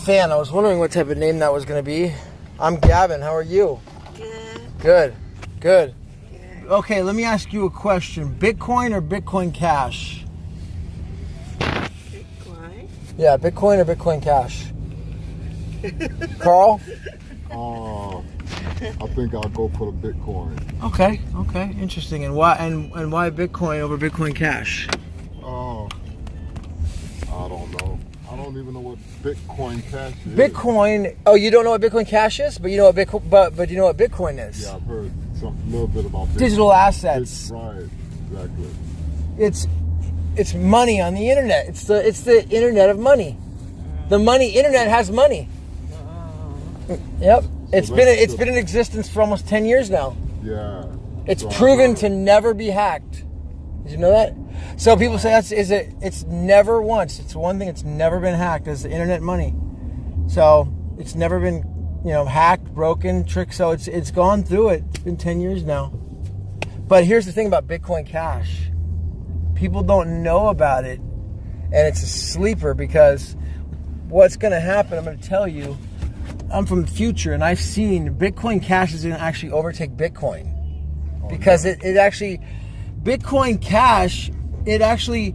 fan. I was wondering what type of name that was going to be. I'm Gavin. How are you? Good. Good. Okay, let me ask you a question. Bitcoin or Bitcoin Cash? Bitcoin? Yeah, Bitcoin or Bitcoin Cash? Carl? I think I'll go for the Bitcoin. Okay, interesting. And why Bitcoin over Bitcoin Cash? I don't know. I don't even know what Bitcoin Cash is. Bitcoin. Oh, you don't know what Bitcoin Cash is, but you know what Bitcoin. But you know what Bitcoin is. Yeah, I've heard a little bit about Bitcoin. Digital assets. Right, exactly. It's money on the internet. It's the internet of money. The internet has money. Yep. It's been in existence for almost 10 years now. Yeah. It's proven to never be hacked. Did you know that? So people say it's never once. It's one thing. It's never been hacked. Is the internet money. So it's never been, hacked, broken, tricked. So it's gone through it. It's been 10 years now. But here's the thing about Bitcoin Cash. People don't know about it, and it's a sleeper because what's going to happen, I'm going to tell you, I'm from the future, and I've seen Bitcoin Cash is going to actually overtake Bitcoin. Because it actually, Bitcoin Cash, it actually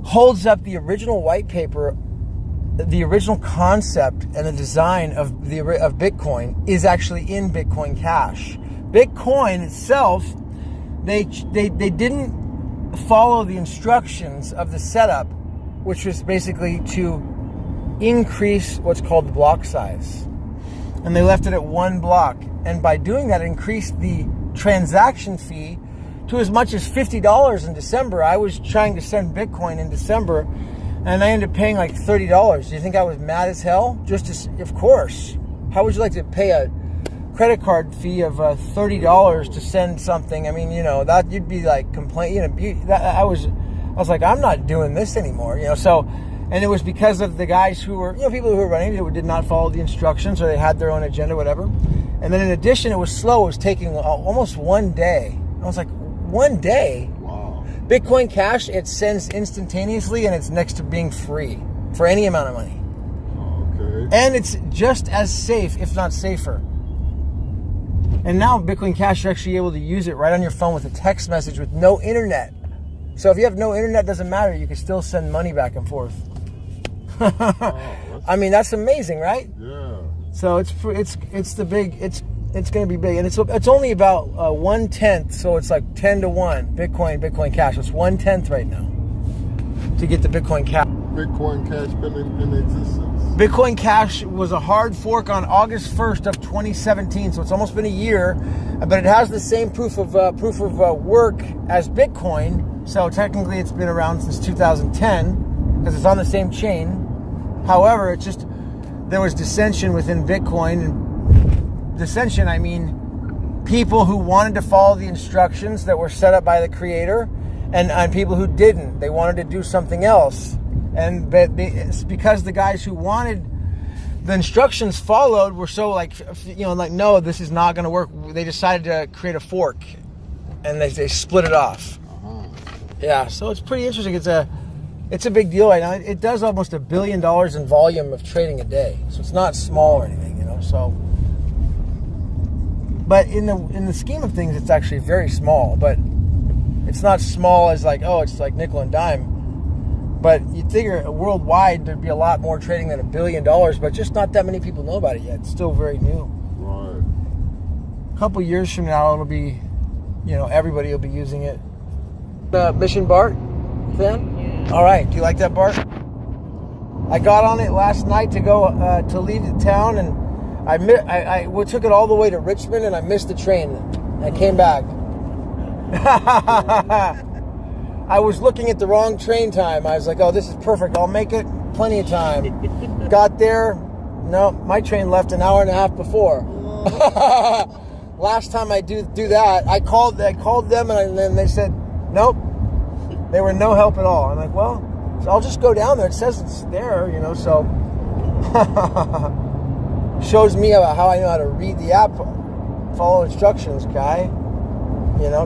holds up the original white paper, the original concept and the design of Bitcoin is actually in Bitcoin Cash. Bitcoin itself, they didn't follow the instructions of the setup, which was basically to increase what's called the block size. And they left it at 1 block. And by doing that, it increased the transaction fee to as much as $50 in December. I was trying to send Bitcoin in December, and I ended up paying like $30. Do you think I was mad as hell? Of course. How would you like to pay a credit card fee of $30 to send something? I mean, that you'd be like I was like, I'm not doing this anymore, So, and it was because of the guys who were, people who were running who did not follow the instructions, or they had their own agenda, whatever. And then in addition, it was slow. It was taking almost 1 day. I was like, 1 day? Wow. Bitcoin Cash, it sends instantaneously, and it's next to being free for any amount of money. Okay. And it's just as safe, if not safer. And now Bitcoin Cash, you're actually able to use it right on your phone with a text message with no internet. So if you have no internet, it doesn't matter. You can still send money back and forth. I mean, that's amazing, right? Yeah. So it's the big, it's going to be big, and it's only about 1/10, so it's like 10-1 Bitcoin Cash. It's 1/10 right now to get the Bitcoin Cash. Bitcoin Cash been in existence. Bitcoin Cash was a hard fork on August 1st of 2017, so it's almost been a year, but it has the same proof of work as Bitcoin. So technically, it's been around since 2010 because it's on the same chain. However, there was dissension within Bitcoin. And dissension, I mean people who wanted to follow the instructions that were set up by the creator, and people who didn't. They wanted to do something else. And it's because the guys who wanted the instructions followed were so no, this is not going to work. They decided to create a fork, and they split it off. Yeah, so it's pretty interesting. It's a big deal right now. It does almost $1 billion in volume of trading a day, so it's not small or anything, So, but in the scheme of things, it's actually very small. But it's not small as it's like nickel and dime. But you'd figure worldwide there'd be a lot more trading than $1 billion, but just not that many people know about it yet. It's still very new. Right. A couple years from now, it'll be, everybody will be using it. Mission Bart fan? Yeah. All right. Do you like that, Bart? I got on it last night to go to leave the town, and I took it all the way to Richmond, and I missed the train. I came back. I was looking at the wrong train time. I was like, oh, this is perfect. I'll make it. Plenty of time. Got there. No, my train left an hour and a half before. Last time I do that, I called them, and then they said, nope. They were no help at all. I'm like, well, so I'll just go down there. It says it's there, so shows me about how I know how to read the app, follow instructions, guy.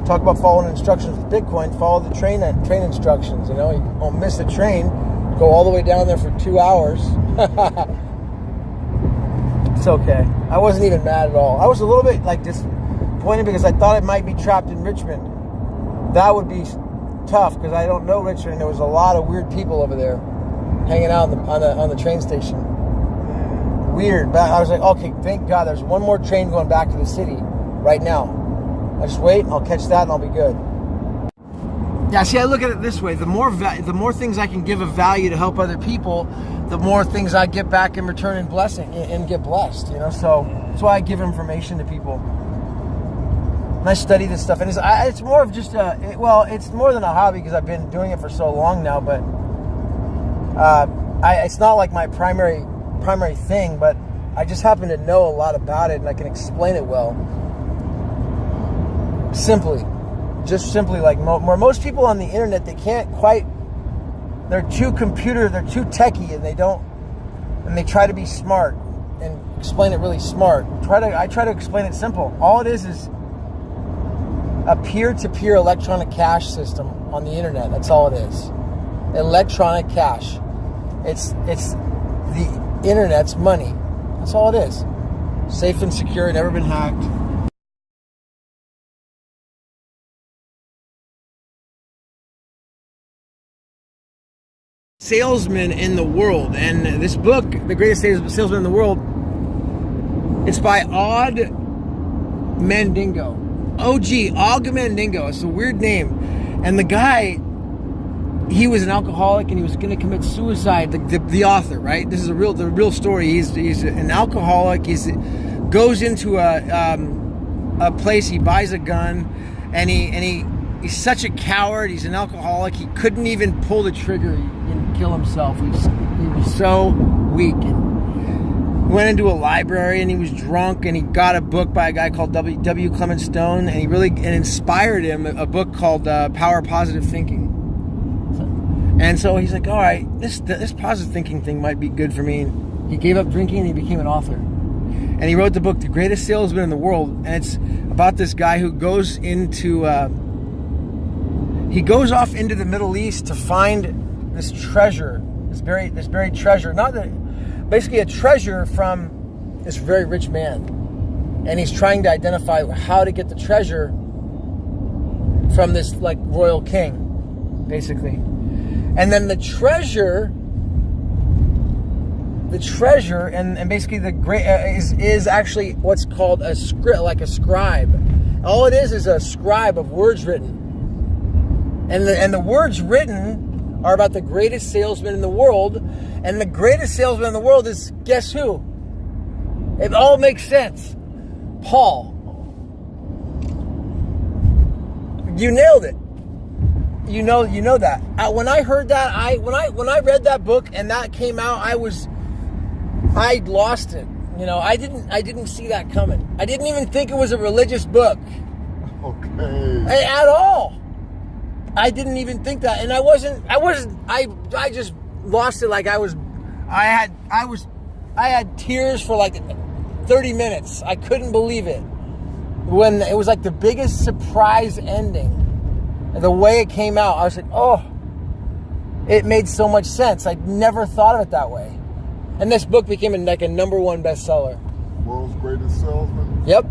Talk about following instructions with Bitcoin. Follow the train instructions. You won't miss the train. Go all the way down there for 2 hours. It's okay. I wasn't even mad at all. I was a little bit like disappointed because I thought it might be trapped in Richmond. That would be tough because I don't know Richmond. There was a lot of weird people over there hanging out on the train station. Weird. But I was like, okay, thank God there's one more train going back to the city right now. I just wait, I'll catch that and I'll be good. Yeah, see, I look at it this way. The more things I can give of value to help other people, the more things I get back in return in blessing and get blessed, you know? So that's why I give information to people. And I study this stuff. And it's more of just it's more than a hobby because I've been doing it for so long now, but it's not like my primary thing, but I just happen to know a lot about it and I can explain it well. Simply like where most people on the internet, they can't quite, they're too techie and they try to be smart and explain it really smart. I try to explain it simple. All it is a peer-to-peer electronic cash system on the internet. That's all it is. Electronic cash. It's the internet's money. That's all it is. Safe and secure, never been hacked. Salesmen in the world, and this book, The Greatest Salesmen in the World, it's by Og Mandino. Og Mandino. It's a weird name. And the guy, he was an alcoholic and he was going to commit suicide. The author, right? This is the real story. He's an alcoholic. He goes into a place. He buys a gun, and he's such a coward. He's an alcoholic. He couldn't even pull the trigger and kill himself. He was so weak. And went into a library and he was drunk and he got a book by a guy called W. Clement Stone, and he really inspired him, a book called Power of Positive Thinking. And so he's like, all right, this positive thinking thing might be good for me. And he gave up drinking and he became an author. And he wrote the book, The Greatest Salesman in the World. And it's about this guy who goes he goes off into the Middle East to find this treasure, this buried treasure. Basically a treasure from this very rich man. And he's trying to identify how to get the treasure from this like royal king, basically. And then the treasure and basically the great is actually what's called a scribe. All it is a scribe of words written. And the words written are about the greatest salesman in the world. And the greatest salesman in the world is, guess who? It all makes sense. Paul. You nailed it. You know that. When I heard that, when I read that book and that came out, I lost it. You know, I didn't see that coming. I didn't even think it was a religious book. Okay. At all. I didn't even think that, and I just lost it. Like I had tears for like 30 minutes. I couldn't believe it. When it was like the biggest surprise ending. The way it came out, I was like, oh, it made so much sense. I'd never thought of it that way. And this book became like a #1 bestseller. World's Greatest Salesman? Yep.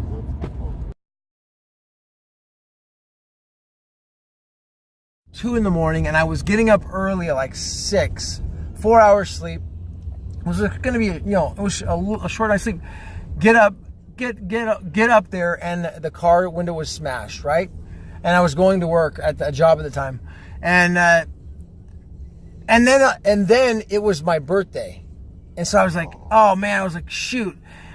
2 in the morning, and I was getting up early at like 6. 4 hours sleep. It was going to be, it was a short night's sleep. Get up there, and the car window was smashed, right? And I was going to work at a job at the time, and then it was my birthday, and so I was like, oh man, I was like, shoot.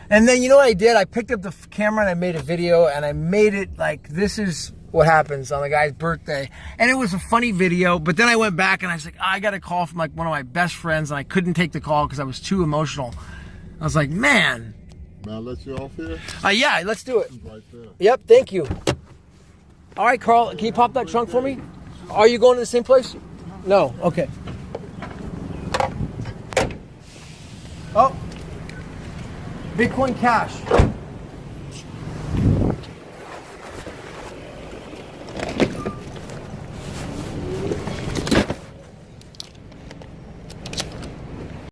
And then you know what I did? I picked up the camera and I made a video, and I made it like, this is what happens on the guy's birthday. And it was a funny video, but then I went back and I was like, I got a call from like one of my best friends, and I couldn't take the call because I was too emotional. I was like, man. May I let you off here? Yeah, let's do it. Right there. Yep, thank you. All right, Carl, can you pop that trunk for me? Are you going to the same place? No, okay. Oh, Bitcoin Cash.